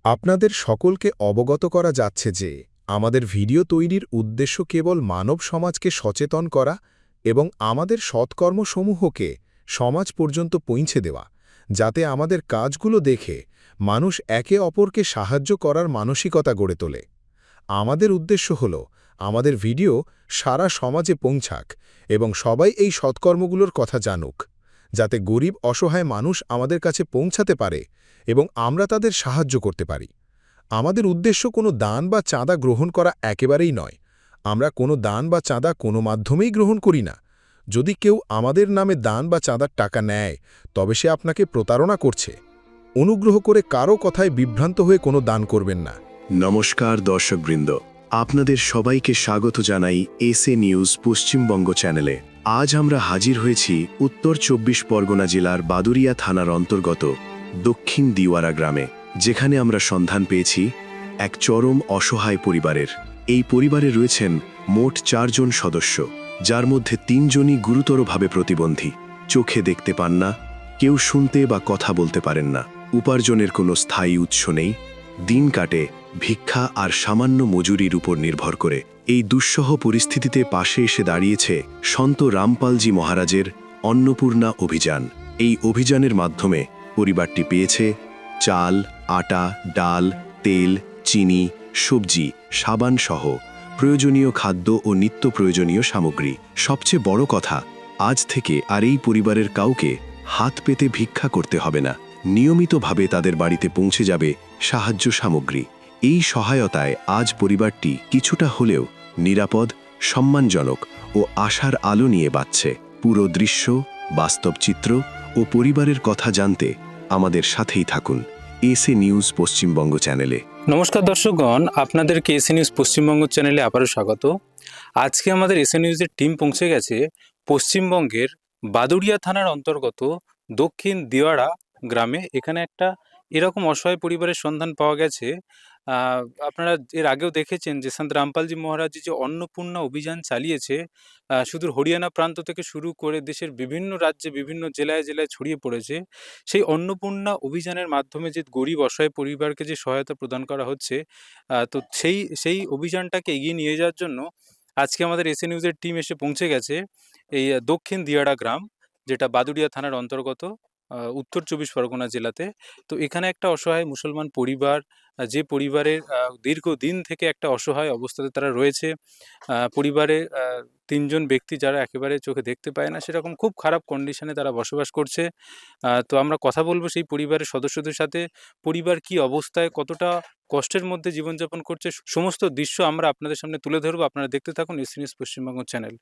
আপনাদের সকলকে অবগত করা যাচ্ছে যে আমাদের ভিডিও তৈরির উদ্দেশ্য কেবল মানব সমাজকে সচেতন করা এবং আমাদের সৎকর্মসমূহকে সমাজ পর্যন্ত পৌঁছে দেওয়া, যাতে আমাদের কাজগুলো দেখে মানুষ একে অপরকে সাহায্য করার মানসিকতা গড়ে তোলে। আমাদের উদ্দেশ্য হল আমাদের ভিডিও সারা সমাজে পৌঁছাক এবং সবাই এই সৎকর্মগুলোর কথা জানুক, যাতে গরিব অসহায় মানুষ আমাদের কাছে পৌঁছাতে পারে এবং আমরা তাদের সাহায্য করতে পারি। আমাদের উদ্দেশ্য কোনো দান বা চাঁদা গ্রহণ করা একেবারেই নয়। আমরা কোনো দান বা চাঁদা কোনো মাধ্যমেই গ্রহণ করি না। যদি কেউ আমাদের নামে দান বা চাঁদার টাকা নেয়, তবে সে আপনাকে প্রতারণা করছে। অনুগ্রহ করে কারও কথায় বিভ্রান্ত হয়ে কোনো দান করবেন না। নমস্কার দর্শকবৃন্দ, আপনাদের সবাইকে স্বাগত জানাই এসএ নিউজ পশ্চিমবঙ্গ চ্যানেলে। আজ আমরা হাজির হয়েছি উত্তর ২৪ পরগনা জেলার বাদুরিয়া থানার অন্তর্গত দক্ষিণ দিওয়ারা গ্রামে, যেখানে আমরা সন্ধান পেয়েছি এক চরম অসহায় পরিবারের। এই পরিবারে রয়েছেন মোট ৪ জন সদস্য, যার মধ্যে ৩ জনই গুরুতরভাবে প্রতিবন্ধী। চোখে দেখতে পান না, কেউ শুনতে বা কথা বলতে পারেন না। উপার্জনের কোনো স্থায়ী উৎস নেই। দিন কাটে ভিক্ষা আর সামান্য মজুরির উপর নির্ভর করে। এই দুঃসহ পরিস্থিতিতে পাশে এসে দাঁড়িয়েছে সন্ত রামপালজি মহারাজের অন্নপূর্ণা অভিযান। এই অভিযানের মাধ্যমে পরিবারটি পেয়েছে চাল, আটা, ডাল, তেল, চিনি, সবজি, সাবান সহ প্রয়োজনীয় খাদ্য ও নিত্য প্রয়োজনীয় সামগ্রী। সবচেয়ে বড় কথা, আজ থেকে আর এই পরিবারের কাউকে হাত পেতে ভিক্ষা করতে হবে না। নিয়মিতভাবে তাদের বাড়িতে পৌঁছে যাবে সাহায্য সামগ্রী। এই সহায়তায় আজ পরিবারটি কিছুটা হলেও নিরাপদ, সম্মানজনক ও আশার আলো নিয়ে বাঁচছে। পুরো দৃশ্য, বাস্তব চিত্র ও পরিবারের কথা জানতে আমাদের সাথেই থাকুন এসএ নিউজ পশ্চিমবঙ্গ চ্যানেলে। নমস্কার দর্শকগণ, আপনাদেরকে এসএ নিউজ পশ্চিমবঙ্গ চ্যানেলে আবারও স্বাগত। আজকে আমাদের এসএ নিউজের টিম পৌঁছে গেছে পশ্চিমবঙ্গের বাদুড়িয়া থানার অন্তর্গত দক্ষিণ দিওয়ারা গ্রামে। এখানে একটা এরকম অসহায় পরিবারের সন্ধান পাওয়া গেছে। আপনারা এর আগেও দেখেছেন যে সন্ত রামপালজি মহারাজ যে অন্নপূর্ণা অভিযান চালিয়েছে, সুদূর হরিয়ানা প্রান্ত থেকে শুরু করে দেশের বিভিন্ন রাজ্যে, বিভিন্ন জেলায় জেলায় ছড়িয়ে পড়েছে। সেই অন্নপূর্ণা অভিযানের মাধ্যমে যে গরিব অসহায় পরিবারকে যে সহায়তা প্রদান করা হচ্ছে, তো সেই অভিযানটাকে এগিয়ে নিয়ে যাওয়ার জন্য আজকে আমাদের এসএ নিউজের টিম এসে পৌঁছে গেছে এই দক্ষিণ দিয়াড়া গ্রাম, যেটা বাদুড়িয়া থানার অন্তর্গত, উত্তর ২৪ পরগনা জেলাতে। তো এখানে একটা অসহায় মুসলমান পরিবার, যে পরিবারের দীর্ঘদিন থেকে একটা অসহায় অবস্থাতে তারা রয়েছে। পরিবারে ৩ জন ব্যক্তি যারা একেবারে চোখে দেখতে পায় না, সেরকম খুব খারাপ কন্ডিশনে তারা বসবাস করছে। তো আমরা কথা বলবো সেই পরিবারের সদস্যদের সাথে। পরিবার কি অবস্থায়, কতটা কষ্টের মধ্যে জীবনযাপন করছে, সমস্ত দৃশ্য আমরা আপনাদের সামনে তুলে ধরবো। আপনারা দেখতে থাকুন এসএ নিউজ পশ্চিমবঙ্গ চ্যানেল।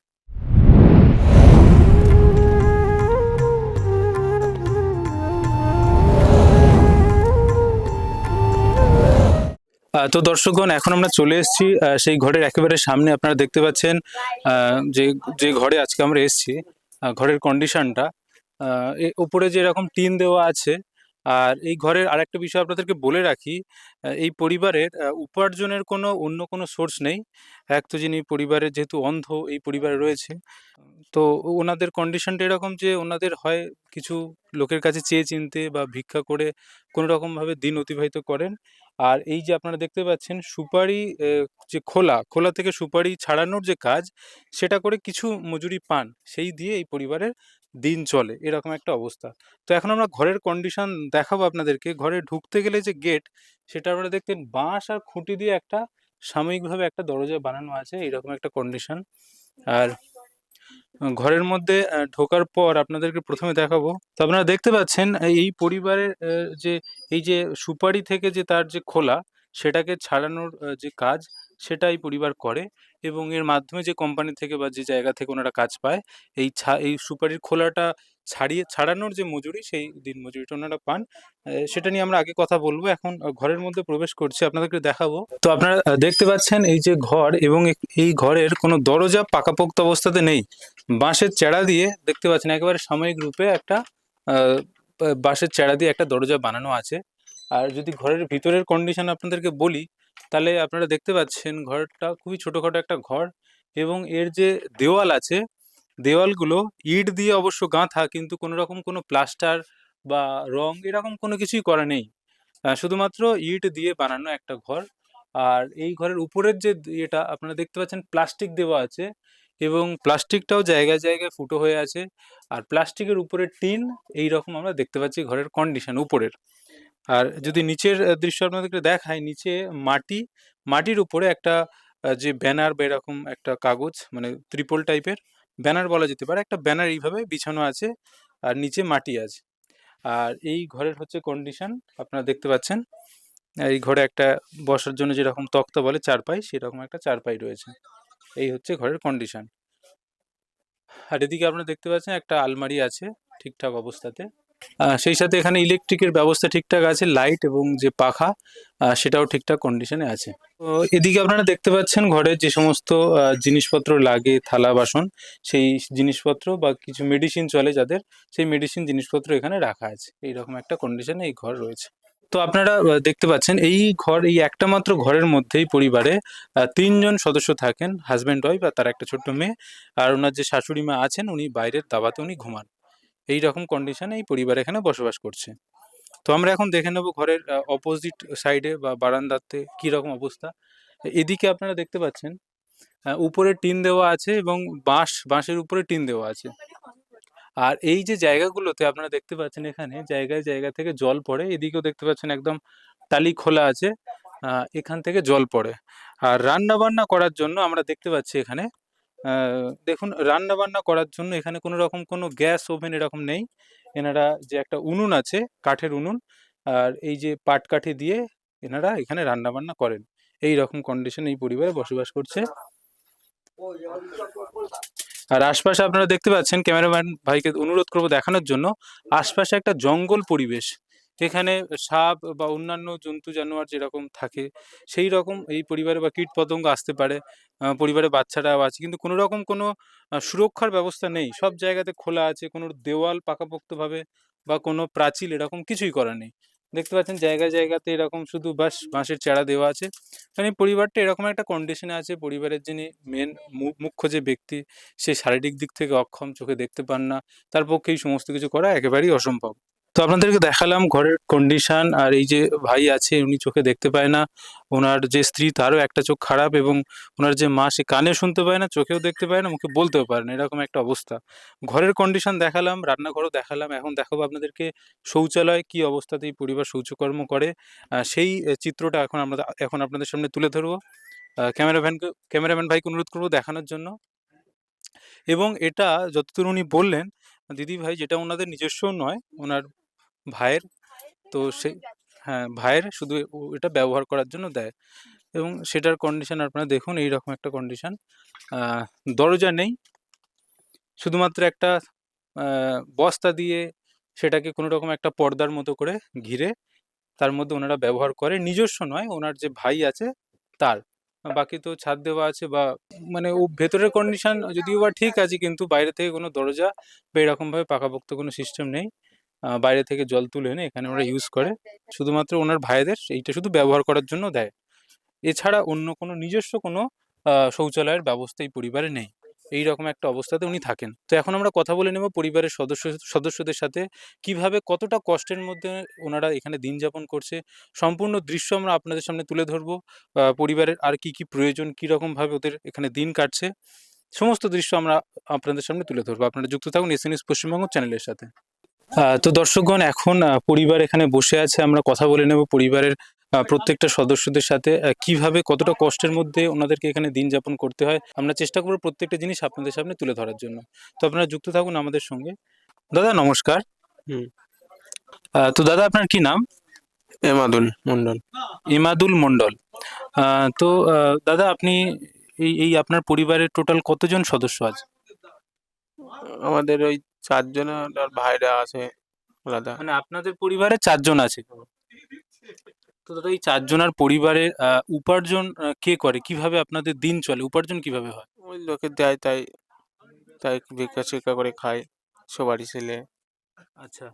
তো দর্শকগণ, এখন আমরা চলে এসেছি সেই ঘরের একেবারে সামনে। আপনারা দেখতে পাচ্ছেন যে যে ঘরে আজকে আমরা এসেছি, ঘরের কন্ডিশনটা, উপরে যে এরকম টিন দেওয়া আছে। আর এই ঘরের আরেকটা বিষয় আপনাদেরকে বলে রাখি, এই পরিবারের উপার্জনের অন্য কোনো সোর্স নেই। এক তো যিনি পরিবারের যেহেতু অন্ধ এই পরিবারে রয়েছে, তো ওনাদের কন্ডিশনটা এরকম যে ওনাদের হয় কিছু লোকের কাছে চেয়ে চিনতে বা ভিক্ষা করে কোনো রকমভাবে দিন অতিবাহিত করেন। আর এই যে আপনারা দেখতে পাচ্ছেন সুপারি, যে খোলা থেকে সুপারি ছাড়ানোর যে কাজ, সেটা করে কিছু মজুরি পান, সেই দিয়ে এই পরিবারের দিন চলে, এরকম একটা অবস্থা। তো এখন আমরা ঘরের কন্ডিশন দেখাবো আপনাদেরকে। ঘরে ঢুকতে গেলে যে গেট, সেটা আপনারা দেখতেন বাঁশ আর খুঁটি দিয়ে একটা সাময়িকভাবে একটা দরজা বানানো আছে, এরকম একটা কন্ডিশন। আর ঘরের মধ্যে ঢোকার পর আপনাদেরকে প্রথমে দেখাবো। তো আপনারা দেখতে পাচ্ছেন এই পরিবারের যে এই যে সুপারি থেকে যে তার যে খোলা, সেটাকে ছাড়ানোর যে কাজ, সেটা এই পরিবার করে। এবং এর মাধ্যমে যে কোম্পানি থেকে বা যে জায়গা থেকে ওনারা কাজ পায়, এই সুপারির খোলাটা ছাড়ানোর যে মজুরি, সেই দিন মজুরিটা ওনারা পান। সেটা নিয়ে আমরা আগে কথা বলবো। এখন ঘরের মধ্যে প্রবেশ করছি, আপনাদেরকে দেখাবো। তো আপনারা দেখতে পাচ্ছেন এই যে ঘর, এবং এই ঘরের কোনো দরজা পাকাপোক্ত অবস্থাতে নেই। বাঁশের চেড়া দিয়ে দেখতে পাচ্ছেন একেবারে সাময়িক রূপে একটা বাঁশের চেড়া দিয়ে একটা দরজা বানানো আছে। আর যদি ঘরের ভিতরের কন্ডিশন আপনাদেরকে বলি, তাহলে আপনারা দেখতে পাচ্ছেন ঘরটা খুবই ছোটোখাটো একটা ঘর। এবং এর যে দেওয়াল আছে, দেওয়ালগুলো ইট দিয়ে অবশ্য গাঁথা, কিন্তু কোনো রকম কোনো প্লাস্টার বা রং এরকম কোনো কিছুই করা নেই। শুধুমাত্র ইট দিয়ে বানানো একটা ঘর। আর এই ঘরের উপরের যে ইয়েটা আপনারা দেখতে পাচ্ছেন প্লাস্টিক দেওয়া আছে, এবং প্লাস্টিকটাও জায়গায় জায়গায় ফুটো হয়ে আছে। আর প্লাস্টিকের উপরে টিন, এইরকম আমরা দেখতে পাচ্ছি ঘরের কন্ডিশন উপরের। আর যদি নিচের দৃশ্য আপনাদেরকে দেখাই, নিচে মাটি, মাটির উপরে একটা যে ব্যানার বা এরকম একটা কাগজ, মানে ত্রিপল টাইপের ব্যানার বলা যেতে পারে, একটা ব্যানার এইভাবে বিছানো আছে, আর নিচে মাটি আছে। আর এই ঘরের হচ্ছে কন্ডিশন আপনারা দেখতে পাচ্ছেন। এই ঘরে একটা বসার জন্য যেরকম তক্তা বলে চারপাই, সেরকম একটা চারপাই রয়েছে। এই হচ্ছে ঘরের কন্ডিশন। আর এদিকে আপনারা দেখতে পাচ্ছেন একটা আলমারি আছে ঠিকঠাক অবস্থাতে। সেই সাথে এখানে ইলেকট্রিকের ব্যবস্থা ঠিকঠাক আছে, লাইট এবং যে পাখা সেটাও ঠিকঠাক কন্ডিশনে আছে। তো এদিকে আপনারা দেখতে পাচ্ছেন ঘরের যে সমস্ত জিনিসপত্র লাগে, থালা বাসন, সেই জিনিসপত্র বা কিছু মেডিসিন চলে যাদের, সেই মেডিসিন জিনিসপত্র এখানে রাখা আছে। এইরকম একটা কন্ডিশনে এই ঘর রয়েছে। তো আপনারা দেখতে পাচ্ছেন এই ঘর, এই একটা মাত্র ঘরের মধ্যেই পরিবারে ৩ জন সদস্য থাকেন, হাজব্যান্ড ওয়াইফ আর তার একটা ছোট্ট মেয়ে। আর ওনার যে শাশুড়ি মা আছেন, উনি বাইরের দাওয়াতে উনি ঘুমান। এই রকম কন্ডিশনে এই পরিবার এখানে বসবাস করছে। তো আমরা এখন দেখে নেব ঘরের অপোজিট সাইডে বা বারান্দাতে কি রকম অবস্থা। এদিকে আপনারা দেখতে পাচ্ছেন উপরে টিন দেওয়া আছে এবং বাঁশের উপরে টিন দেওয়া আছে। আর এই যে জায়গাগুলোতে আপনারা দেখতে পাচ্ছেন এখানে জায়গায় জায়গা থেকে জল পড়ে। এদিকেও দেখতে পাচ্ছেন একদম টালি খোলা আছে, এখান থেকে জল পড়ে। আর রান্না বান্না করার জন্য আমরা দেখতে পাচ্ছি এখানে, দেখুন, রান্না বান্না করার জন্য এখানে কোনো রকম কোনো গ্যাস ওভেন এরকম নেই। এনারা যে একটা উনুন আছে, কাঠের উনুন, আর এই যে পাটকাঠি দিয়ে এনারা এখানে রান্না বান্না করেন। এই রকম কন্ডিশন এই পরিবারে বসবাস করছে। আর আশপাশে আপনারা দেখতে পাচ্ছেন, ক্যামেরাম্যান ভাইকে অনুরোধ করবো দেখানোর জন্য, আশপাশে একটা জঙ্গল পরিবেশ। এখানে সাপ বা অন্যান্য জন্তু জানোয়ার যেরকম থাকে সেই রকম এই পরিবারে, বা কীট পতঙ্গ আসতে পারে, পরিবারে বাচ্চারাও আছে, কিন্তু কোনো রকম কোনো সুরক্ষার ব্যবস্থা নেই। সব জায়গাতে খোলা আছে, কোনো দেওয়াল পাকাপোক্তভাবে বা কোনো প্রাচীর এরকম কিছুই করা নেই। দেখতে পাচ্ছেন জায়গায় জায়গাতে এরকম শুধু বাঁশের চারা দেওয়া আছে। মানে পরিবারটা এরকম একটা কন্ডিশনে আছে, পরিবারের যিনি মেন মুখ্য যে ব্যক্তি, সে শারীরিক দিক থেকে অক্ষম, চোখে দেখতে পান না, তার পক্ষে এই সমস্ত কিছু করা একেবারেই অসম্ভব। তো আপনাদেরকে দেখালাম ঘরের কন্ডিশন। আর এই যে ভাই আছে, উনি চোখে দেখতে পায় না, ওনার যে স্ত্রী তারও একটা চোখ খারাপ, এবং ওনার যে মা, সে কানে শুনতে পায় না, চোখেও দেখতে পায় না, মুখে বলতেও পারে না, এরকম একটা অবস্থা। ঘরের কন্ডিশন দেখালাম, রান্নাঘরও দেখালাম, এখন দেখাবো আপনাদেরকে শৌচালয় কি অবস্থাতে এই পরিবার শৌচকর্ম করে, সেই চিত্রটা এখন আপনাদের সামনে তুলে ধরবো। ক্যামেরাম্যান ভাইকে অনুরোধ করবো দেখানোর জন্য। এবং এটা যতদূর উনি বললেন দিদি ভাই, যেটা ওনাদের নিজস্ব নয়, ওনার ভাইয়ের। তো সেই, হ্যাঁ, ভাইয়ের শুধু এটা ব্যবহার করার জন্য দেয়। এবং সেটার কন্ডিশন আপনারা দেখুন, এইরকম একটা কন্ডিশন। দরজা নেই, শুধুমাত্র একটা বস্তা দিয়ে সেটাকে কোনো রকম একটা পর্দার মতো করে ঘিরে তার মধ্যে ওনারা ব্যবহার করে, নিজস্ব নয়, ওনার যে ভাই আছে তার। বাকি তো ছাদ দেওয়া আছে, বা মানে ও ভেতরের কন্ডিশন যদিও বা ঠিক আছে, কিন্তু বাইরে থেকে কোনো দরজা বা এরকমভাবে পাকাপোক্ত কোনো সিস্টেম নেই। বাইরে থেকে জল তুলে এনে এখানে ওরা ইউজ করে, শুধুমাত্র ওনার ভাইদের এইটা শুধু ব্যবহার করার জন্য দেয়। এছাড়া অন্য কোনো নিজস্ব কোনো শৌচালয়ের ব্যবস্থা এই পরিবারে নেই। এইরকম একটা অবস্থাতে উনি থাকেন। তো এখন আমরা কথা বলে নেব পরিবারের সদস্যদের সাথে, কিভাবে কতটা কষ্টের মধ্যে ওনারা এখানে দিন যাপন করছে। সম্পূর্ণ দৃশ্য আমরা আপনাদের সামনে তুলে ধরবো। পরিবারের আর কি কি প্রয়োজন, কীরকমভাবে ওদের এখানে দিন কাটছে, সমস্ত দৃশ্য আমরা আপনাদের সামনে তুলে ধরবো। আপনারা যুক্ত থাকুন এসএ নিউজ পশ্চিমবঙ্গ চ্যানেলের সাথে। তো দর্শকগণ, এখন পরিবার এখানে বসে আছে, আমরা কথা বলে নেব পরিবারের প্রত্যেকটা সদস্যদের সাথে, কিভাবে কতটা কষ্টের মধ্যে ওনাদেরকে এখানে দিন যাপন করতে হয়। আমরা চেষ্টা করবো প্রত্যেকটা জিনিস আপনাদের সামনে তুলে ধরার জন্য। তো আপনারা যুক্ত থাকুন আমাদের সঙ্গে। দাদা নমস্কার। হুম। তো দাদা আপনার কি নাম? এমাদুল মন্ডল। ইমাদুল মণ্ডল। তো দাদা আপনি এই এই আপনার পরিবারের টোটাল কতজন সদস্য আছে? আমাদের ওই 4 জন, আর ভাইরা আছে আলাদা। মানে আপনাদের পরিবারে 4 জন আছে। তো দাদা এই 4 জনার পরিবারের উপার্জন কে করে? কিভাবে আপনাদের দিন চলে? উপার্জন কিভাবে হয়? ওই লোকে দেয়, তাই তাই ভিক্ষা-টিক্ষা করে খায় সবারই ছেলে। আচ্ছা।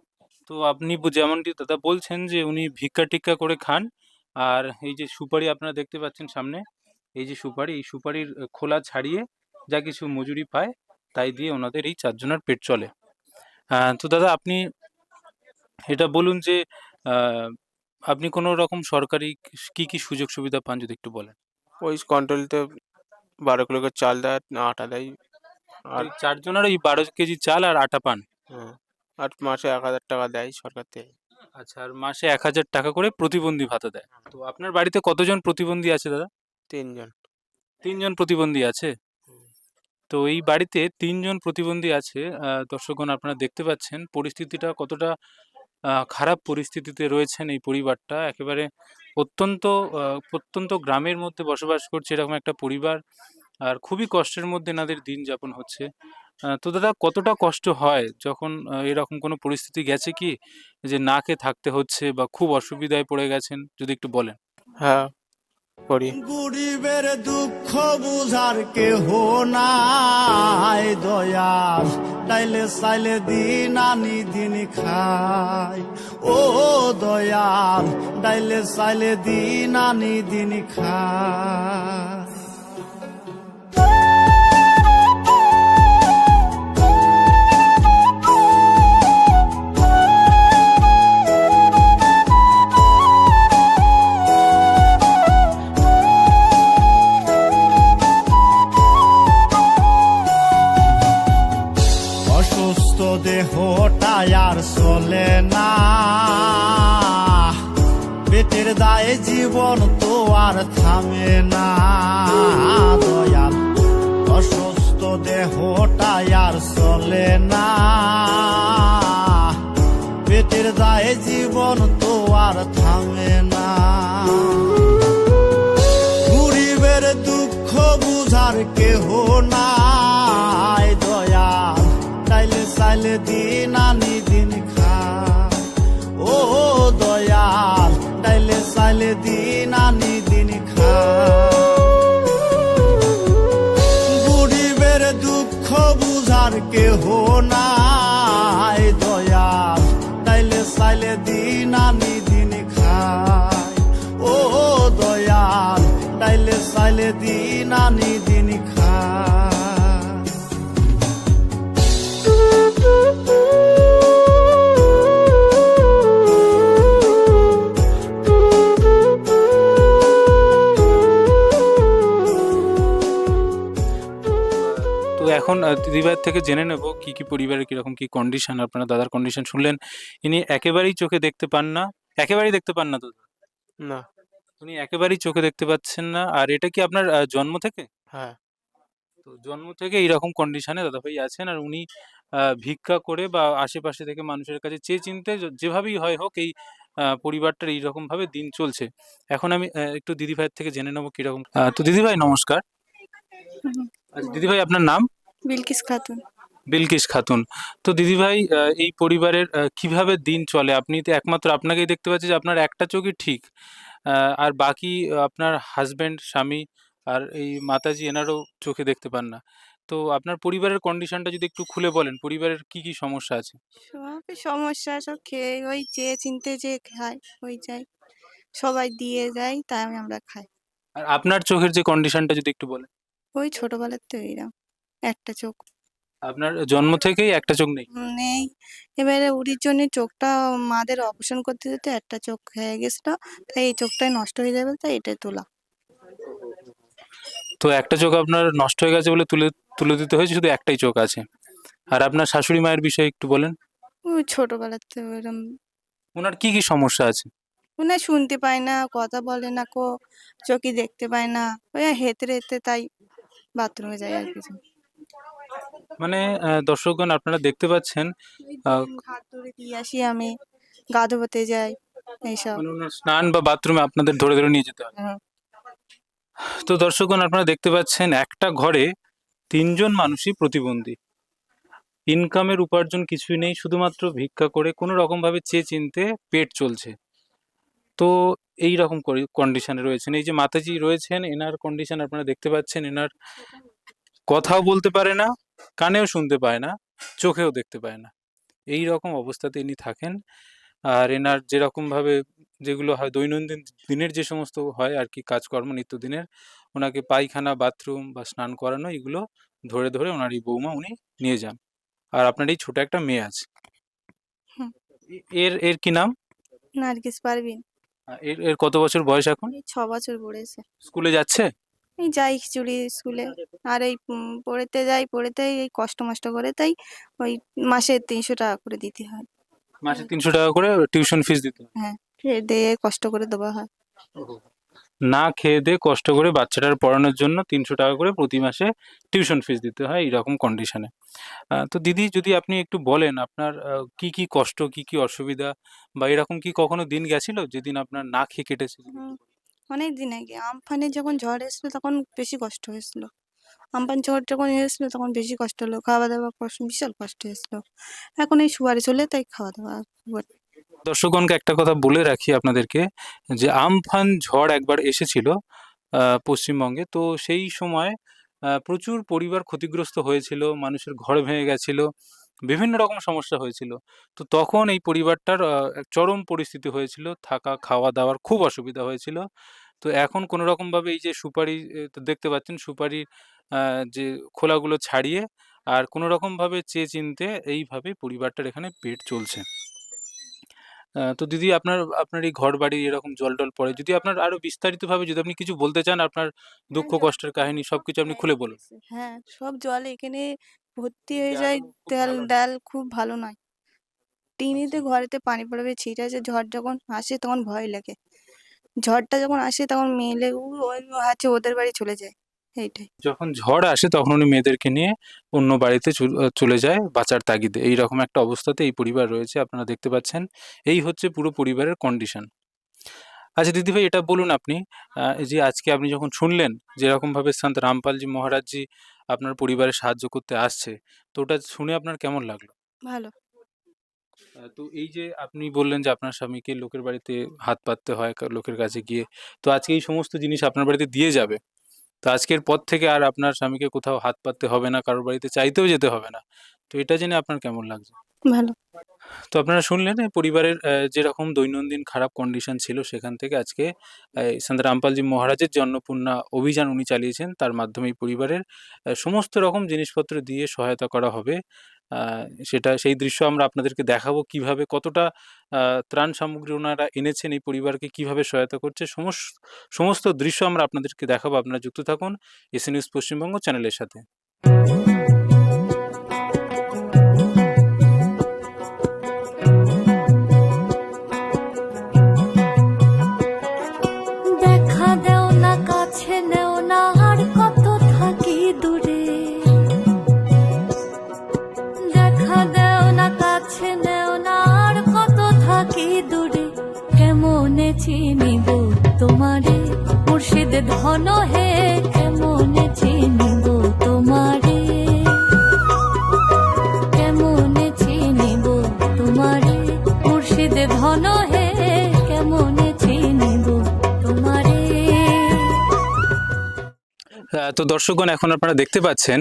তো আপনি যেমনটি দাদা বলছেন যে উনি ভিক্ষা-টিক্ষা করে খান। আর এই যে সুপারি আপনারা দেখতে পাচ্ছেন সামনে, এই যে সুপারি, এই সুপারির খোলা ছাড়িয়ে যা কিছু মজুরি পায়, তাই দিয়ে ওনাদের এই 4 জনের পেট চলে। তো দাদা আপনি এটা বলুন যে আ আপনি কোনো রকম সরকারি কি কি সুযোগ সুবিধা পান যদি একটু বলেন? ওই কন্ট্রোলতে 12 কিলো করে চাল দেয়, আটা দেয়। আর ওই 4 জনের ওই 12 কেজি চাল আর আটা পান? হ্যাঁ, আর মাসে 1,000 টাকা দেয় সরকার থেকে। আচ্ছা, আর মাসে ১,০০০ টাকা করে প্রতিবন্ধী ভাতা দেয়। তো আপনার বাড়িতে কতজন প্রতিবন্ধী আছে দাদা? 3 জন। ৩ জন প্রতিবন্ধী আছে? হুম। তো এই বাড়িতে ৩ জন প্রতিবন্ধী আছে। দর্শকগণ আপনারা দেখতে পাচ্ছেন পরিস্থিতিটা কতটা খারাপ পরিস্থিতিতে রয়েছেন এই পরিবারটা। একেবারে অত্যন্ত প্রত্যন্ত গ্রামের মধ্যে বসবাস করছে এরকম একটা পরিবার। আর খুবই কষ্টের মধ্যে এনাদের দিন যাপন হচ্ছে। তো দাদা কতটা কষ্ট হয় যখন এরকম কোনো পরিস্থিতি গেছে কি? যে না খেয়ে থাকতে হচ্ছে বা খুব অসুবিধায় পড়ে গেছেন? যদি একটু বলেন। হ্যাঁ, করি। গরিবের দুঃখ বুঝার কেহ নাই দয়াল, ডাইলে সাইলে দিন আনি দিন খাই। ও দয়াল, ডাইলে সাইলে দিন আনি দিন খাই। অসুস্থ দেহটায় আর চলে না, পেটের দায়ে জীবন তো আর থামে না দয়াল। অসুস্থ দেহটায় আর চলে না, পেটের দায়ে জীবন তো আর থামে না। গরিবের দুঃখ বুঝার কেহ নাই দয়াল, চাইলে চাইলে দিন আনি দিন খাই। ও দয়াল, চাইলে চাইলে দিন আনি দিন খাই। গরিবের দুঃখ বুঝার কেহ নাই দয়াল, চাইলে চাইলে দিন আনি দিন খাই। ও দয়াল, চাইলে চাইলে দিন আনি দিন খাই। তো এখন দিদিভাইয়ের থেকে জেনে নেব কি পরিবারের কিরকম কি কন্ডিশন। আপনারা দাদার কন্ডিশন শুনলেন। ইনি একেবারেই চোখে দেখতে পান না। একেবারেই দেখতে পান না তো? না। উনি একেবারেই চোখে দেখতে পাচ্ছেন না। আর এটা কি আপনার জন্ম থেকে? হ্যাঁ। তো জন্ম থেকে এইরকম কন্ডিশনে দাদাভাই আছেন। আর উনি ভিক্ষা করে বা আশেপাশে থেকে মানুষের কাছে চেয়ে চিন্তে যেভাবেই হয় হোক এই পরিবারটার এইরকমভাবে দিন চলছে। এখন আমি একটু দিদিভাইয়ের থেকে জেনে নেব কিরকম। তো দিদিভাই নমস্কার। হুম, আচ্ছা দিদিভাই আপনার নাম? বিলকিস খাতুন। বিলকিস খাতুন। তো দিদিভাই এই পরিবারের কিভাবে দিন চলে? আপনি তো একমাত্র আপনাকেই দেখতে পাচ্ছি যে আপনার একটা চোখই ঠিক। আর বাকি আপনার হাসব্যান্ড, স্বামী আর এই মাতাজি এনারও চোখে দেখতে পান না। তো আপনার পরিবারের কন্ডিশনটা যদি একটু খুলে বলেন, পরিবারের কি সমস্যা আছে? সবই সমস্যা, সব খেয়ে ওই চেয়ে চিন্তে যে খাই, ওই যাই। সবাই দিয়ে যায় তাই আমরা খাই। আর আপনার চোখের যে কন্ডিশনটা যদি একটু বলেন? ওই ছোটবেলার তো এইরকম। একটা চোখ আপনার জন্ম থেকেই একটা চোখ নেই? নেই। এবারে উরির জন্যে চোখটা মাদের অপারেশন করতে যেতে একটা চোখ হয়ে গেছিল। তাই এই চোখটাই নষ্ট হয়ে যাবে তাই এটাই তোলা। তো একটা চোখ আপনার নষ্ট হয়ে গেছে বলে তুলে তুলে দিতে হয়েছে, শুধু একটাই চোখ আছে। আর আপনার শাশুড়ি মায়ের বিষয়ে একটু বলেন? ওই ছোটবেলার তো এরকম। উনার কি সমস্যা আছে? উনি শুনতে পায় না, কথা বলে না কো, চোখে দেখতে পায় না। ওই হেঁটে হেঁটে তাই বাথরুমে যায় আর কিছু। মানে দর্শকগণ আপনারা দেখতে পাচ্ছেন ওই আহ, হাত ধরে দিয়ে আসি আমি, গা ধোয়াতে যাই এইসব। মানে ওনার স্নান বা বাথরুমে আপনাদের ধরে ধরে নিয়ে যেতে হয়। হ্যাঁ। তো দর্শকগণ আপনারা দেখতে পাচ্ছেন একটা ঘরে ৩ জন মানুষই প্রতিবন্ধী। ইনকামের উপার্জন কিছুই নেই, শুধুমাত্র ভিক্ষা করে কোনো রকম ভাবে চেয়ে চিনতে পেট চলছে। তো এই রকম কন্ডিশনে রয়েছেন। এই যে মাতাজি রয়েছেন এনার কন্ডিশন আপনারা দেখতে পাচ্ছেন। এনার কথাও বলতে পারে না, কানেও শুনতে পায় না, চোখেও দেখতে পায় না। এই রকম অবস্থাতে ইনি থাকেন। আর এনার যেরকমভাবে যেগুলো হয় দৈনন্দিন দিনের যে সমস্ত হয় আর কি কাজকর্ম নিত্যদিনের, ওনাকে পায়খানা, বাথরুম বা স্নান করানো এগুলো ধরে ধরে ওনার এই বৌমা উনি নিয়ে যান। আর আপনার এই ছোট একটা মেয়ে আছে। হুম। এর এর কি নাম? নার্গিস পারভিন। এর এর কত বছর বয়স এখন? এই 6 বছর পড়েছে। স্কুলে যাচ্ছে? এই যাই খিচুড়ি স্কুলে। আর এই পড়তে যাই, পড়তে এই কষ্ট মষ্ট করে তাই ওই মাসে ৩০০ টাকা করে দিতে হয়। মাসে ৩০০ টাকা করে টিউশন ফিস দিতে হয়। হ্যাঁ, খেয়ে দেয়ে কষ্ট করে দেওয়া হয়। না খেয়ে দেয়ে কষ্ট করে বাচ্চাটার পড়ানোর জন্য ৩০০ টাকা করে প্রতি মাসে টিউশন ফিস দিতে হয় এইরকম কন্ডিশনে। তো দিদি যদি আপনি একটু বলেন আপনার কি, কি কষ্ট, কি, কি অসুবিধা বা এরকম কি কখনো দিন গেছিল যেদিন আপনার না খেয়ে কেটেছে? যদি হুম, একটু বলেন। অনেক দিন আগে আমফানের যখন ঝড় এসেছিল তখন বেশি কষ্ট হয়েছিল। আমফান ঝড় যখন এসেছিল তখন বেশি কষ্ট হলো। খাওয়া-দাওয়া বিশাল কষ্ট হয়েছিল। এখন এই সুপারি চলে তাই খাওয়া-দাওয়া দর্শকগণকে একটা কথা বলে রাখি আপনাদেরকে যে আমফান ঝড় একবার এসেছিল পশ্চিমবঙ্গে। তো সেই সময় প্রচুর পরিবার ক্ষতিগ্রস্ত হয়েছিল, মানুষের ঘর ভেঙে গেছিল, বিভিন্ন রকম সমস্যা হয়েছিল। তো তখন এই পরিবারটার এক চরম পরিস্থিতি হয়েছিল। থাকা, খাওয়া-দাওয়ার খুব অসুবিধা হয়েছিল। তো এখন কোনোরকমভাবে এই যে সুপারি তো দেখতে পাচ্ছেন সুপারির আ যে খোলাগুলো ছাড়িয়ে আর কোনোরকমভাবে চেয়ে-চিন্তে এইভাবে পরিবারটার এখানে পেট চলছে। তো দিদি আপনার এই ঘরবাড়ি এরকম জল-টল পড়ে। যদি আপনার আরো বিস্তারিতভাবে যদি আপনি কিছু বলতে চান, আপনার হ্যাঁ, দুঃখ জল কষ্টের কাহিনী সবকিছু আপনি হ্যাঁ, খুলে বলুন। হ্যাঁ, সব জল এখানে ভর্তি হয়ে যায়। ডাল খুব ভালো নয়। টিনিতে ঘরেতে পানি পড়বে ছিট আছে। ঝড় যখন আসে তখন ভয় লাগে। ঝড়টা যখন আসে তখন মেলে ওই আছে ওদের বাড়ি চলে যায়। এইটাই। যখন ঝড় আসে তখন উনি মেয়েদেরকে নিয়ে অন্য বাড়িতে চলে যায় বাঁচার তাগিদে। এইরকম একটা অবস্থাতে এই পরিবার রয়েছে আপনারা দেখতে পাচ্ছেন। এই হচ্ছে পুরো পরিবারের কন্ডিশন। আচ্ছা দিদিভাই এটা বলুন আপনি এই যে আজকে আপনি যখন শুনলেন যে এরকমভাবে সন্ত রামপালজি মহারাজজি আপনার পরিবারে সাহায্য করতে আসছে, তো ওটা শুনে আপনার কেমন লাগলো? ভালো। তো এই যে আপনি বললেন যে আপনার স্বামীকে লোকের বাড়িতে হাত পাততে হয় লোকের কাছে গিয়ে। তো আজকে এই সমস্ত জিনিস আপনার বাড়িতে দিয়ে যাবে। তো আজকের পর থেকে আর আপনার স্বামীকে কোথাও হাত পাততে হবে না, কারোর বাড়িতে চাইতেও যেতে হবে না। তো এটা জেনে আপনার কেমন লাগছে? ভালো। তো আপনারা শুনলেন পরিবারের যেরকম দৈনন্দিন খারাপ কন্ডিশন ছিল সেখান থেকে আজকে সন্ত রামপালজি মহারাজের যে অন্নপূর্ণা অভিযান উনি চালিয়েছেন তার মাধ্যমে এই পরিবারের সমস্ত রকম জিনিসপত্র দিয়ে সহায়তা করা হবে। আ সেই দৃশ্য আমরা আপনাদেরকে দেখাবো কিভাবে কতটা আ ত্রাণ সামগ্রী ওনারা এনেছেন এই পরিবারকে কিভাবে সহায়তা করছে সমস্ত দৃশ্য আমরা আপনাদেরকে দেখাবো। আপনারা যুক্ত থাকুন এসএ নিউজ পশ্চিমবঙ্গ চ্যানেলের সাথে। দেখা দেও না কাছে নেও না আর কত থাকি দূরে দেখা দেও না কাছে নেও না আর কত থাকি দূরে কেমনে চিনিব তোমারে মুর্শিদ ধন হে কেমনে চিনিব তোমারে কেমনে চিনিব তোমারে মুর্শিদ ধন হে কেমনে চিনিব তোমারে তো দর্শকগণ এখন আপনারা দেখতে পাচ্ছেন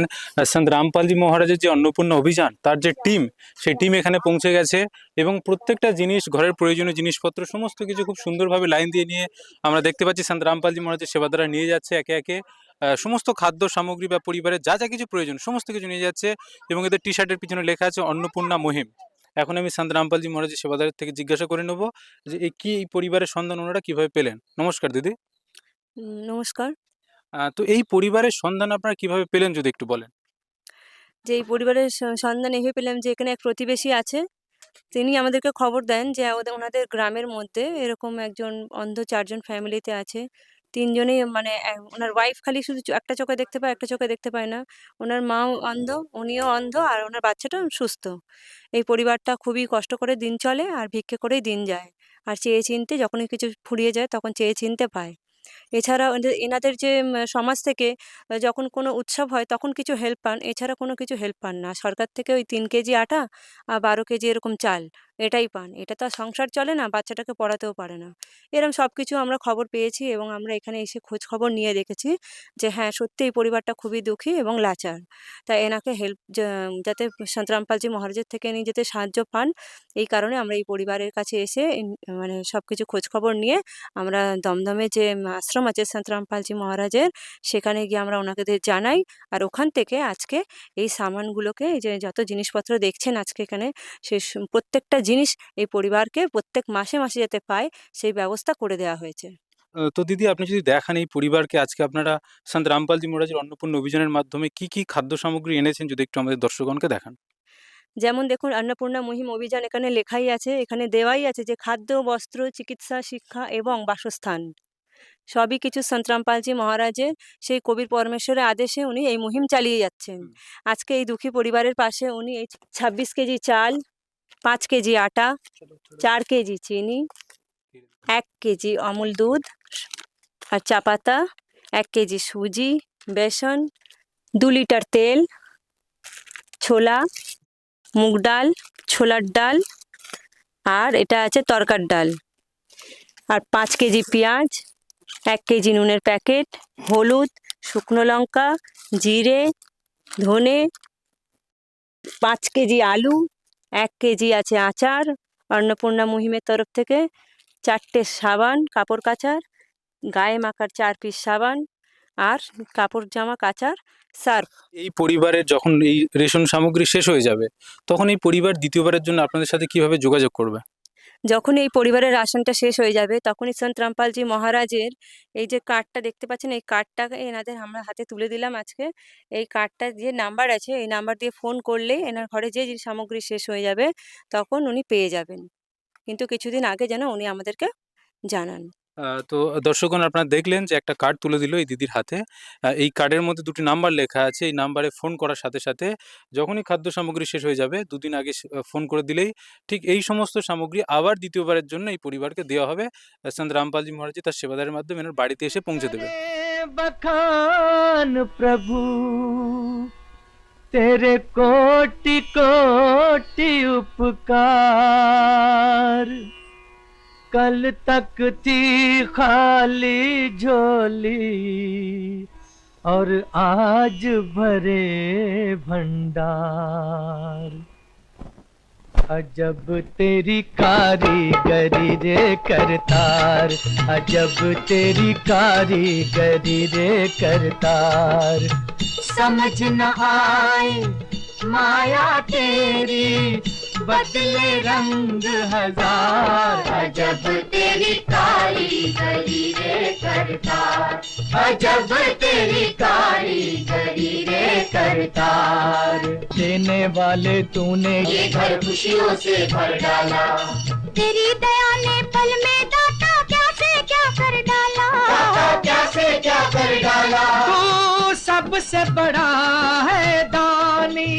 সন্ত রামপালজি মহারাজের যে অন্নপূর্ণা অভিযান তার যে টিম সেই টিম এখানে পৌঁছে গেছে এবং প্রত্যেকটা জিনিস ঘরের প্রয়োজনীয় জিনিসপত্র সমস্ত কিছু খুব সুন্দরভাবে লাইন দিয়ে নিয়ে আমরা দেখতে পাচ্ছি সন্ত রামপালজি মহারাজের সেবাদারা নিয়ে যাচ্ছে একে একে সমস্ত খাদ্য সামগ্রী বা পরিবারের যা যা কিছু প্রয়োজন সমস্ত কিছু নিয়ে যাচ্ছে এবং এদের টি শার্টের পিছনে লেখা আছে অন্নপূর্ণা মহিম। এখন আমি সন্ত রামপালজি মহারাজের সেবাদারের থেকে জিজ্ঞাসা করে নেব যে এই পরিবারের সন্ধান ওনারা কিভাবে পেলেন। নমস্কার দিদি। নমস্কার। তো এই পরিবারের সন্ধান আপনারা কিভাবে পেলেন যদি একটু বলেন। যে এই পরিবারের সন্ধান এভাবে পেলাম যে এখানে এক প্রতিবেশী আছে। তিনি আমাদেরকে খবর দেন যে ওনাদের গ্রামের মধ্যে এরকম একজন অন্ধ ৪ জন ফ্যামিলিতে আছে। ৩ জনেই মানে ওনার ওয়াইফ খালি শুধু একটা চোখে দেখতে পায়, একটা চোখে দেখতে পায় না। ওনার মাও অন্ধ, উনিও অন্ধ আর ওনার বাচ্চাটাও সুস্থ। এই পরিবারটা খুবই কষ্ট করে দিন চলে আর ভিক্ষে করেই দিন যায়। আর চেয়ে চিন্তে যখনই কিছু ফুরিয়ে যায় তখন চেয়ে চিনতে পায়। এছাড়াও এনাদের যে সমাজ থেকে যখন কোনো উৎসব হয় তখন কিছু হেল্প পান। এছাড়া কোনো কিছু হেল্প পান না। সরকার থেকে ওই ৩ কেজি আটা আর ১২ কেজি এরকম চাল এটাই পান। এটা তো আর সংসার চলে না, বাচ্চাটাকে পড়াতেও পারে না। এরকম সবকিছু আমরা খবর পেয়েছি এবং আমরা এখানে এসে খোঁজ খবর নিয়ে দেখেছি যে হ্যাঁ, সত্যি এই পরিবারটা খুবই দুঃখী এবং লাচার। তাই এনাকে হেল্প যাতে সন্ত রামপালজি মহারাজের থেকে ইনি যাতে সাহায্য পান, এই কারণে আমরা এই পরিবারের কাছে এসে মানে সবকিছু খোঁজ খবর নিয়ে আমরা দমদমে যে আশ্রম আশ্রম আছে সন্ত রামপালজি মহারাজের, সেখানে গিয়ে আমরা ওনাদের জানাই। আর ওখান থেকে আজকে এই সামানগুলোকে, এই যে যত জিনিসপত্র দেখছেন আজকে এখানে, প্রত্যেকটা জিনিস এই পরিবারকে প্রত্যেক মাসে মাসে যাতে পায় সেই ব্যবস্থা করে দেওয়া হয়েছে। তো দিদি, আপনি যদি দেখান এই পরিবারকে আজকে আপনারা সন্ত রামপালজি মহারাজের অন্নপূর্ণা অভিযানের মাধ্যমে কি কি খাদ্য সামগ্রী এনেছেন, যদি একটু আমাদের দর্শকগণকে দেখান। যেমন দেখুন, অন্নপূর্ণা মুহিম অভিযান এখানে লেখাই আছে, এখানে দেওয়াই আছে যে খাদ্য, বস্ত্র, চিকিৎসা, শিক্ষা এবং বাসস্থান সবই কিছু সন্ত রামপালজি মহারাজের সেই কবির পরমেশ্বরের আদেশে উনি এই মুহিম চালিয়ে যাচ্ছেন। আজকে এই দুঃখী পরিবারের পাশে উনি এই 26 কেজি চাল, 5 কেজি আটা, 4 কেজি চিনি, 1 কেজি অমুল দুধ আর চা পাতা, 1 কেজি সুজি, বেসন, 2 লিটার তেল, ছোলা, মুগ ডাল, ছোলার ডাল, আর এটা আছে তরকার ডাল, আর 5 কেজি পেঁয়াজ, 1 কেজি নুনের প্যাকেট, হলুদ, শুকনো লঙ্কা, জিরে, ধনে, 5 কেজি আলু, 1 কেজি আছে আচার, অন্নপূর্ণা মুহিমের তরফ থেকে 4টে সাবান কাপড় কাচার, গায়ে মাখার 4 পিস সাবান, আর কাপড় জামা কাচার সার্ফ। এই পরিবারের যখন এই রেশন সামগ্রী শেষ হয়ে যাবে, তখন এই পরিবার দ্বিতীয়বারের জন্য আপনাদের সাথে কিভাবে যোগাযোগ করবে? যখন এই পরিবারের রাশনটা শেষ হয়ে যাবে, তখনই সন্ত রামপালজি মহারাজের এই যে কার্ডটা দেখতে পাচ্ছেন, এই কার্ডটাকে এনাদের আমরা হাতে তুলে দিলাম আজকে। এই কার্ডটা যে নাম্বার আছে, এই নাম্বার দিয়ে ফোন করলে এনার ঘরে যে যে সামগ্রী শেষ হয়ে যাবে তখন উনি পেয়ে যাবেন, কিন্তু কিছুদিন আগে যেন উনি আমাদেরকে জানান। তো দর্শকগণ, আপনারা দেখলেন যে একটা কার্ড তুলে দিল এই দিদির হাতে। এই কার্ডের মধ্যে 2টি নাম্বার লেখা আছে। এই নাম্বারে ফোন করার সাথে সাথে যখনই খাদ্য সামগ্রী শেষ হয়ে যাবে, 2 দিন আগে ফোন করে দিলেই ঠিক এই সমস্ত সামগ্রী আবার দ্বিতীয়বারের জন্য এই পরিবারকে দেওয়া হবে। সন্ত রামপালজি মহারাজ তার সেবাদারের মাধ্যমে এনার বাড়িতে এসে পৌঁছে দেবে। बखान प्रभु तेरे कोटि कोटि उपकार, कल तक थी खाली झोली और आज भरे भंडार। अजब तेरी कारीगरी रे करतार, अजब तेरी कारीगरी रे करतार। समझ न आए माया तेरी बदले रंग हजार, अजब तेरी कारीगरी रे करतार, अजब तेरी कारीगरी रे करतार। देने वाले तूने ये घर खुशियों से भर डाला, तेरी दया ने पल में दाता क्या से क्या कर डाला, दाता क्या से क्या कर डाला। तू सबसे बड़ा है दानी,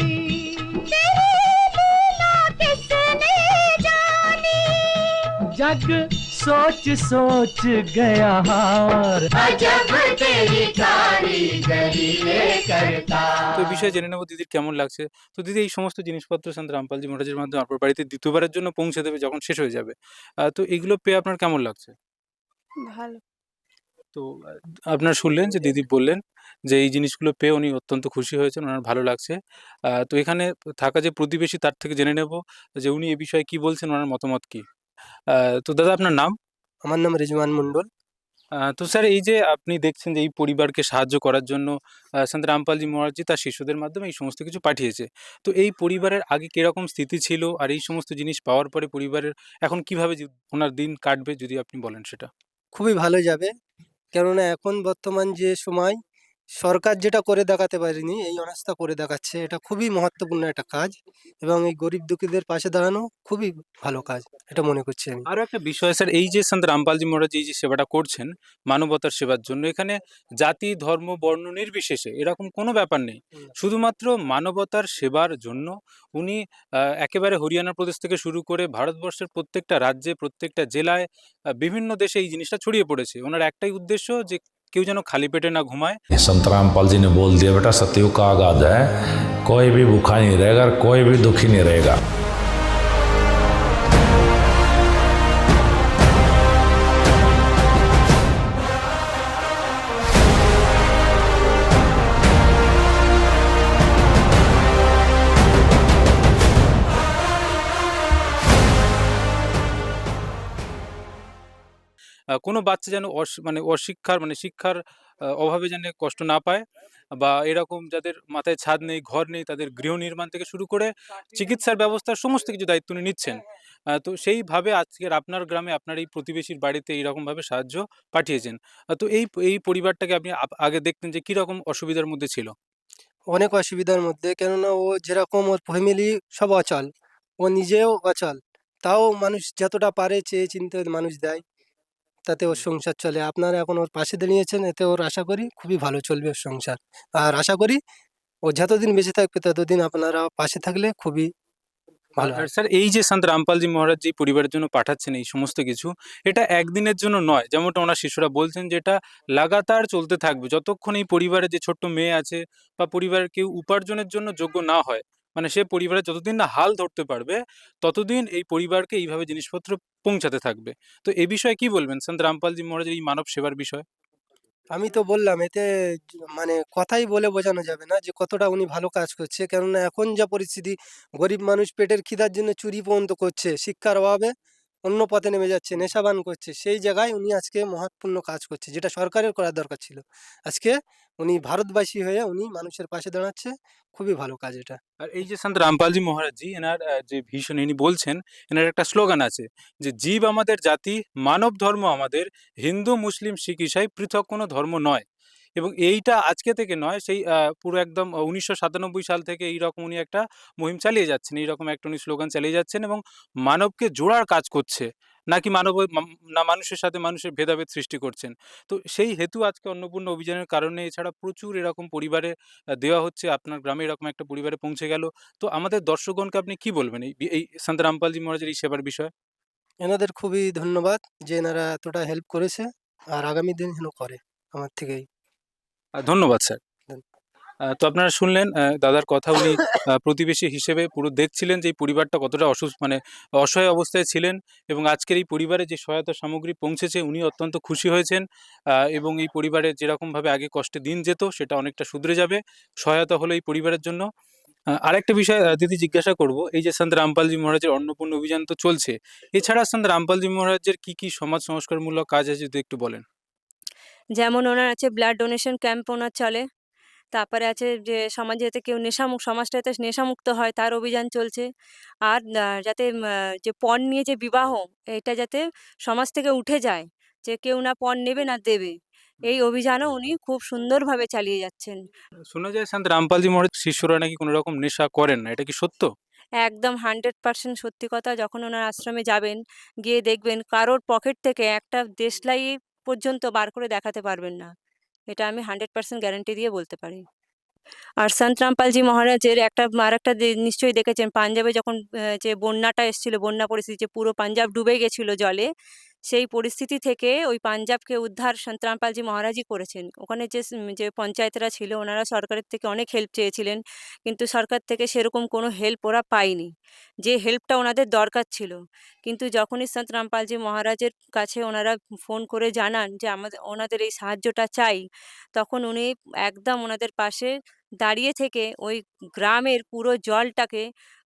तेरी लीला किसने जानी, जग सोच सोच गया हार, अजब तेरी कारीगरी रे करतार। তো এই বিষয়ে জেনে নেব দিদির কেমন লাগছে। তো দিদি, এই সমস্ত জিনিসপত্র সন্ত রামপালজি মহারাজের মাধ্যমে আপনার বাড়িতে দ্বিতীয়বারের জন্য পৌঁছে দেবে যখন শেষ হয়ে যাবে। তো এগুলো পেয়ে আপনার কেমন লাগছে? ভালো। তো আপনারা শুনলেন যে দিদি বললেন যে এই জিনিসগুলো পেয়ে উনি অত্যন্ত খুশি হয়েছেন, ওনার ভালো লাগছে। তো এখানে থাকা যে প্রতিবেশী তার থেকে জেনে নেব যে উনি এ বিষয়ে কি বলছেন, ওনার মতামত কি। তো দাদা, আপনার নাম? আমার নাম রেজওয়ান মন্ডল। তো স্যার, এই যে আপনি দেখছেন যে এই পরিবারকে সাহায্য করার জন্য সন্ত রামপালজি মহারাজজি তার শিষ্যদের মাধ্যমে এই সমস্ত কিছু পাঠিয়েছে। তো এই পরিবারের আগে কিরকম স্থিতি ছিল, আর এই সমস্ত জিনিস পাওয়ার পরে পরিবারের এখন কিভাবে ওনার দিন কাটবে, যদি আপনি বলেন সেটা। খুবই ভালো যাবে, কেননা এখন বর্তমান যে সময় সরকার যেটা করে দেখাতে পারেনি, এই অনাস্থা করে দেখাচ্ছে। এটা খুবই মহত্বপূর্ণ একটা কাজ, এবং এই গরিব দুঃখীদের পাশে দাঁড়ানো খুবই ভালো কাজ, এটা মনে করছি আমি। আরও একটা বিষয় স্যার, এই যে সন্ত রামপালজি মহারাজ এই যে সেবাটা করছেন মানবতার সেবার জন্য, এখানে জাতি, ধর্ম, বর্ণ নির্বিশেষে এরকম কোনো ব্যাপার নেই। শুধুমাত্র মানবতার সেবার জন্য উনি একেবারে হরিয়ানা প্রদেশ থেকে শুরু করে ভারতবর্ষের প্রত্যেকটা রাজ্যে, প্রত্যেকটা জেলায়, বিভিন্ন দেশে এই জিনিসটা ছড়িয়ে পড়েছে। ওনার একটাই উদ্দেশ্য যে কেউ যেন খালি পেটে না ঘুমায়। संत रामपाल जी ने बोल दिया, बेटा सतयुग का आगाज है, कोई भी भूखा नहीं रहेगा, कोई भी दुखी नहीं रहेगा। কোনো বাচ্চা যেন মানে অশিক্ষার মানে শিক্ষার অভাবে যেন কষ্ট না পায়, বা এরকম যাদের মাথায় ছাদ নেই, ঘর নেই, তাদের গৃহ নির্মাণ থেকে শুরু করে চিকিৎসার ব্যবস্থার সমস্ত কিছু দায়িত্ব উনি নিচ্ছেন। তো সেইভাবে আজকের আপনার গ্রামে আপনার এই প্রতিবেশীর বাড়িতে এইরকমভাবে সাহায্য পাঠিয়েছেন। তো এই পরিবারটাকে আপনি আগে দেখতেন যে কিরকম অসুবিধার মধ্যে ছিল? অনেক অসুবিধার মধ্যে, কেননা ও যেরকম ওর ফ্যামিলি সব অচল, ও নিজেও অচল, তাও মানুষ যতটা পারে চেয়ে চিন্তে মানুষ দেয়, তাতে ওর সংসার চলে। আপনারা এখন ওর পাশে দাঁড়িয়েছেন, এতে ওর আশা করি খুবই ভালো চলবে ওর সংসার। আর আশা করি ও যতদিন বেঁচে থাকবে ততদিন আপনারা পাশে থাকলে খুবই ভালো আর হয়। স্যার এই যে সন্ত রামপালজি মহারাজ যে পরিবারের জন্য পাঠাচ্ছেন এই সমস্ত কিছু, এটা একদিনের জন্য নয়। যেমনটা ওনার শিষ্যরা বলছেন যে এটা লাগাতার চলতে থাকবে। যতক্ষণ এই পরিবারের যে ছোট্ট মেয়ে আছে বা পরিবারের কেউ উপার্জনের জন্য যোগ্য না হয়, মানে সে পরিবারে যতদিন না হাল ধরতে পারবে, ততদিন এই পরিবারকে এইভাবে জিনিসপত্র পৌঁছাতে থাকবে। তো এ বিষয়ে কি বলবেন সন্ত রামপালজি মহারাজের এই মানব সেবার বিষয়ে? আমি তো বললাম এতে মানে কথাই বলে বোঝানো যাবে না যে কতটা উনি ভালো কাজ করছে, কেননা এখন যা পরিস্থিতি, গরিব মানুষ পেটের খিদার জন্য চুরি পর্যন্ত করছে, শিক্ষার অভাবে অন্য পথে নেমে যাচ্ছে, নেশাবান করছে, সেই জায়গায় উনি আজকে মহৎপূর্ণ কাজ করছে, যেটা সরকারের করার দরকার ছিল। আজকে উনি ভারতবাসী হয়ে উনি মানুষের পাশে দাঁড়াচ্ছে, খুবই ভালো কাজ এটা। আর এই যে সন্ত রামপালজি মহারাজজি এনার যে ভীষণ ইনি বলছেন, এনার একটা স্লোগান আছে যে জীব আমাদের জাতি, মানব ধর্ম আমাদের, হিন্দু মুসলিম শিখ ইসাই পৃথক কোনো ধর্ম নয়। এবং এইটা আজকে থেকে নয়, সেই পুরো একদম 1997 সাল থেকে এইরকম উনি একটা মুহিম চালিয়ে যাচ্ছেন, এইরকম একটা উনি স্লোগান চালিয়ে যাচ্ছেন এবং মানবকে জোড়ার কাজ করছে, নাকি না মানুষের সাথে মানুষের ভেদাভেদ সৃষ্টি করছেন। তো সেই হেতু আজকে অন্নপূর্ণা অভিযানের কারণে এছাড়া প্রচুর এরকম পরিবারে দেওয়া হচ্ছে। আপনার গ্রামে এরকম একটা পরিবারে পৌঁছে গেল। তো আমাদের দর্শকগণকে আপনি কি বলবেন এই সন্ত রামপালজি মহারাজের এই সেবার বিষয়ে? এনাদের খুবই ধন্যবাদ যে এনারা এতটা হেল্প করেছে, আর আগামী দিন যেন করে আমার থেকেই। ধন্যবাদ স্যার। ধন্য- তো আপনারা শুনলেন দাদার কথা। উনি প্রতিবেশী হিসেবে পুরো দেখছিলেন যে এই পরিবারটা কতটা মানে অসহায় অবস্থায় ছিলেন, এবং আজকের এই পরিবারে যে সহায়তা সামগ্রী পৌঁছেছে উনি অত্যন্ত খুশি হয়েছেন। এবং এই পরিবারে যেরকমভাবে আগে কষ্টে দিন যেত সেটা অনেকটা শুধরে যাবে, সহায়তা হলো এই পরিবারের জন্য। আরেকটা বিষয় দিদি জিজ্ঞাসা করব, এই যে সন্ত রামপালজি মহারাজের অন্নপূর্ণা অভিযান তো চলছে, এছাড়া সন্ত রামপালজি মহারাজের কি কি সমাজ সংস্কারমূলক কাজ আছে যদি একটু বলেন? যেমন ওনার আছে ব্লাড ডোনেশন ক্যাম্প ওনার চলে। তারপরে আছে যে সমাজে যাতে কেউ সমাজটা যাতে নেশামুক্ত হয় তার অভিযান চলছে। আর যাতে যে পণ নিয়ে যে বিবাহ, এটা যাতে সমাজ থেকে উঠে যায়, যে কেউ না পণ নেবে না দেবে। এই অভিযানও উনি খুব সুন্দরভাবে চালিয়ে যাচ্ছেন। শোনা যায় সন্ত রামপালজি মহারাজ শিষ্যরা নাকি কোনো রকম নেশা করেন না, এটা কি সত্য? একদম 100% সত্যি কথা। যখন ওনার আশ্রমে যাবেন, গিয়ে দেখবেন কারোর পকেট থেকে একটা দেশলাই পর্যন্ত বার করে দেখাতে পারবেন না। এটা আমি 100% গ্যারান্টি দিয়ে বলতে পারি। আর সন্ত রামপালজি মহারাজের আরেকটা নিশ্চয়ই দেখেছেন, পাঞ্জাবে যখন যে বন্যাটা এসেছিল, বন্যা পরিস্থিতি, যে পুরো পাঞ্জাব ডুবে গেছিল জলে, সেই পরিস্থিতি থেকে ওই পাঞ্জাবকে উদ্ধার সন্ত রামপালজি মহারাজই করেছেন। ওখানে যে পঞ্চায়েতরা ছিল, ওনারা সরকারের থেকে অনেক হেল্প চেয়েছিলেন, কিন্তু সরকার থেকে সেরকম কোনো হেল্প ওরা পায়নি, যে হেল্পটা ওনাদের দরকার ছিল। কিন্তু যখনই সন্ত রামপালজি মহারাজের কাছে ওনারা ফোন করে জানান যে ওনাদের এই সাহায্যটা চাই, তখন উনি একদম ওনাদের পাশে দাঁড়িয়ে থেকে ওই গ্রামের পুরো জলটাকে,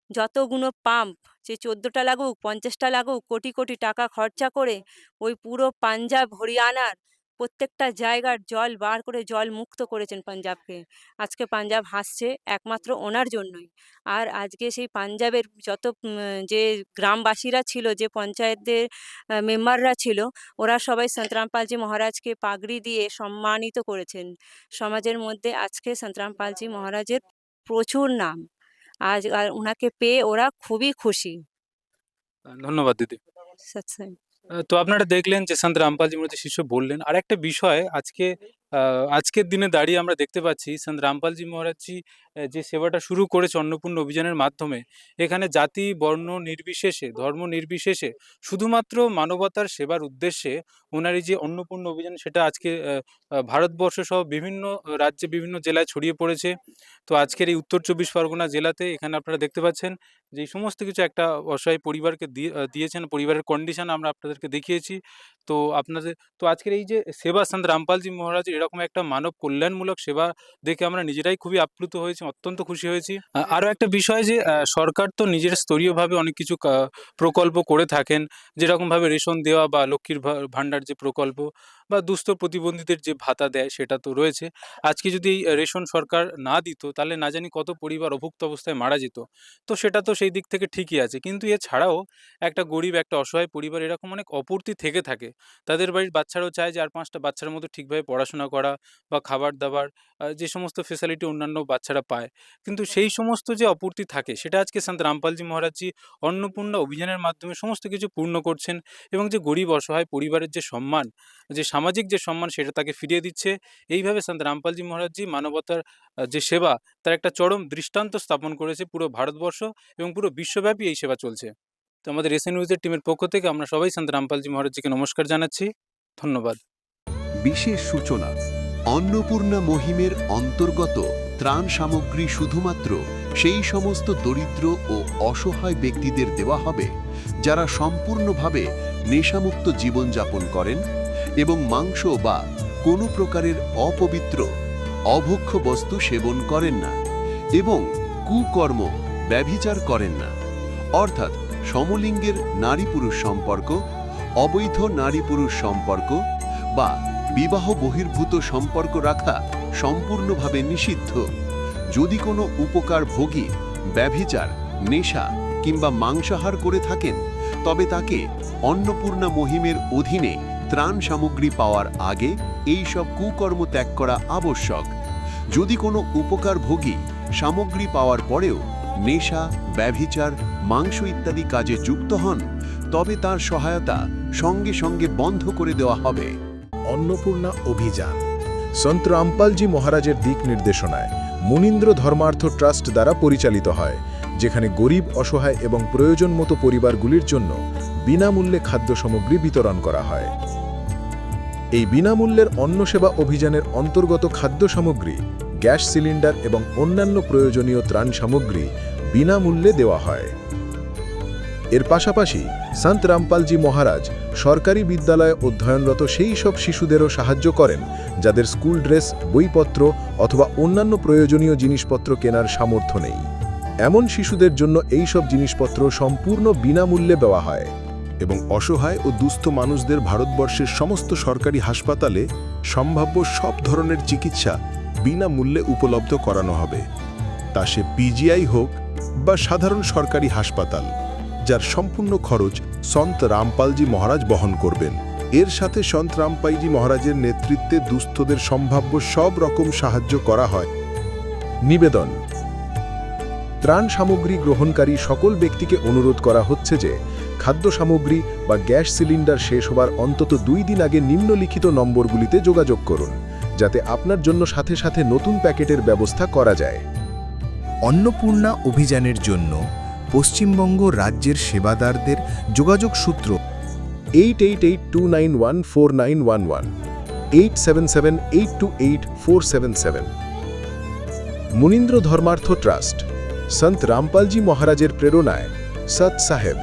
যতগুলো পাম্প, যে 14টা লাগুক 50টা লাগুক, কোটি কোটি টাকা খরচা করে ওই পুরো পাঞ্জাব হরিয়ানার প্রত্যেকটা জায়গার জল বার করে জল মুক্ত করেছেন পাঞ্জাবকে। আজকে পাঞ্জাব হাসছে একমাত্র ওনার জন্যই। আর আজকে সেই পাঞ্জাবের যত যে গ্রামবাসীরা ছিল, যে পঞ্চায়েতদের মেম্বাররা ছিল, ওরা সবাই সন্ত রামপালজি মহারাজকে পাগড়ি দিয়ে সম্মানিত করেছেন। সমাজের মধ্যে আজকে সন্ত রামপালজি মহারাজের প্রচুর নাম। আর উনাকে পেয়ে ওরা খুবই খুশি। ধন্যবাদ দিদি। সৎসাই। তো আপনারা দেখলেন যে সন্ত রামপালজি মহারাজের শিষ্য বললেন। আরেকটা বিষয় আজকের দিনে দাঁড়িয়ে আমরা দেখতে পাচ্ছি সন্ত রামপালজি মহারাজজি যে সেবাটা শুরু করেছে অন্নপূর্ণা অভিযানের মাধ্যমে, এখানে জাতি, বর্ণ নির্বিশেষে, ধর্ম নির্বিশেষে শুধুমাত্র মানবতার সেবার উদ্দেশ্যে ওনার এই যে অন্নপূর্ণা অভিযান, সেটা আজকে ভারতবর্ষ সহ বিভিন্ন রাজ্যে, বিভিন্ন জেলায় ছড়িয়ে পড়েছে। তো আজকের এই উত্তর 24 পরগনা জেলাতে এখানে আপনারা দেখতে পাচ্ছেন যেই সমস্ত কিছু একটা অসহায় পরিবারকে দিয়েছেন, পরিবারের কন্ডিশন আমরা আপনাদেরকে দেখিয়েছি। তো আপনাদের তো আজকের এই যে সেবা সন্ত রামপালজি মহারাজের এরকম একটা মানব কল্যাণমূলক সেবা দেখে আমরা নিজেরাই খুবই আপ্লুত হয়েছি, অত্যন্ত খুশি হয়েছি। আরও একটা বিষয় যে সরকার তো নিজের স্তরীয়ভাবে অনেক কিছু প্রকল্প করে থাকেন, যেরকমভাবে রেশন দেওয়া বা লক্ষ্মীর ভাণ্ডার যে প্রকল্প বা দুস্থ প্রতিবন্ধীদের যে ভাতা দেয় সেটা তো রয়েছে। আজকে যদি এই রেশন সরকার না দিত তাহলে না জানি কত পরিবার অভুক্ত অবস্থায় মারা যেত। তো সেটা তো সেই দিক থেকে ঠিকই আছে, কিন্তু এছাড়াও একটা গরিব, একটা অসহায় পরিবার এরকম অনেক অপূর্তি থেকে থাকে। তাদের বাড়ির বাচ্চারাও চায় যে আর 5টা বাচ্চার মতো ঠিকভাবে পড়াশোনা করা বা খাবার-দাবার যে সমস্ত ফেসিলিটি অন্যান্য বাচ্চারা পায়। কিন্তু সেই সমস্ত যে অপূর্তি থাকে সেটা আজকে সন্ত রামপালজি মহারাজজি অন্নপূর্ণা অভিযানের মাধ্যমে সমস্ত কিছু পূর্ণ করছেন এবং যে গরিব অসহায় পরিবারের যে সম্মান, যে সামাজিক যে সম্মান সেটা তাকে ফিরিয়ে দিচ্ছে। এইভাবে সন্ত রামপালজি মহারাজজি মানবতার যে সেবা তার একটা চরম দৃষ্টান্ত স্থাপন করেছে পুরো ভারতবর্ষ এবং পুরো বিশ্বব্যাপী এই সেবা চলছে। তো আমাদের এসএ নিউজের টিমের পক্ষ থেকে আমরা সবাই সন্ত রামপালজি মহারাজজিকে নমস্কার জানাচ্ছি। ধন্যবাদ। বিশেষ সূচনা, অন্নপূর্ণা মহিমের অন্তর্গত ত্রাণ সামগ্রী শুধুমাত্র সেই সমস্ত দরিদ্র ও অসহায় ব্যক্তিদের দেওয়া হবে যারা সম্পূর্ণভাবে নেশামুক্ত জীবনযাপন করেন এবং মাংস বা কোনো প্রকারের অপবিত্র অভক্ষ্য বস্তু সেবন করেন না এবং কুকর্ম ব্যভিচার করেন না, অর্থাৎ সমলিঙ্গের নারী পুরুষ সম্পর্ক, অবৈধ নারী পুরুষ সম্পর্ক বা বিবাহ বহির্ভূত সম্পর্ক রাখা সম্পূর্ণভাবে নিষিদ্ধ। যদি কোনো উপকার ভোগী ব্যভিচার, নেশা কিংবা মাংসাহার করে থাকেন তবে তাকে অন্নপূর্ণা মহিমের অধীনে ত্রাণ সামগ্রী পাওয়ার আগে এই সব কুকর্ম ত্যাগ করা আবশ্যক। যদি কোনো উপকার ভোগী সামগ্রী পাওয়ার পরেও নেশা, ব্যভিচার, মাংস ইত্যাদি কাজে যুক্ত হন তবে তার সহায়তা সঙ্গে সঙ্গে বন্ধ করে দেওয়া হবে। অন্নপূর্ণা অভিযান সন্ত রামপালজি মহারাজের দিক নির্দেশনায় মুনীন্দ্র ধর্মার্থ ট্রাস্ট দ্বারা পরিচালিত হয়, যেখানে গরিব, অসহায় এবং প্রয়োজন মতো পরিবারগুলির জন্য বিনামূল্যে খাদ্য সামগ্রী বিতরণ করা হয়। এই বিনামূল্যের অন্ন সেবা অভিযানের অন্তর্গত খাদ্য সামগ্রী, গ্যাস সিলিন্ডার এবং অন্যান্য প্রয়োজনীয় ত্রাণ সামগ্রী বিনামূল্যে দেওয়া হয়। এর পাশাপাশি সন্ত রামপালজি মহারাজ সরকারি বিদ্যালয়ে অধ্যয়নরত সেই সব শিশুদেরও সাহায্য করেন যাদের স্কুল ড্রেস, বইপত্র অথবা অন্যান্য প্রয়োজনীয় জিনিসপত্র কেনার সামর্থ্য নেই। এমন শিশুদের জন্য এই সব জিনিসপত্র সম্পূর্ণ বিনামূল্যে দেওয়া হয় এবং অসহায় ও দুস্থ মানুষদের ভারতবর্ষের সমস্ত সরকারি হাসপাতালে সম্ভাব্য সব ধরনের চিকিৎসা বিনামূল্যে উপলব্ধ করানো হবে, তা সে পিজিআই হোক বা সাধারণ সরকারি হাসপাতাল, যার সম্পূর্ণ খরচ সন্ত রামপালজি মহারাজ বহন করবেন। এর সাথে সন্ত রামপালজি মহারাজের নেতৃত্বে দুস্থদের সম্ভাব্য সব রকম সাহায্য করা হয়। নিবেদন: ত্রাণ সামগ্রী গ্রহণকারী সকল ব্যক্তিকে অনুরোধ করা হচ্ছে যে খাদ্য সামগ্রী বা গ্যাস সিলিন্ডার শেষ হবার অন্তত 2 দিন আগে নিম্নলিখিত নম্বরগুলিতে যোগাযোগ করুন, যাতে আপনার জন্য সাথে সাথে নতুন প্যাকেটের ব্যবস্থা করা যায়। অন্নপূর্ণা অভিযানের জন্য পশ্চিমবঙ্গ রাজ্যের সেবাদারদের যোগাযোগ সূত্র 8882914911, 8778284777। মুনীন্দ্র ধর্মার্থ ট্রাস্ট, সন্ত রামপালজি মহারাজের প্রেরণায় সৎ সাহেব।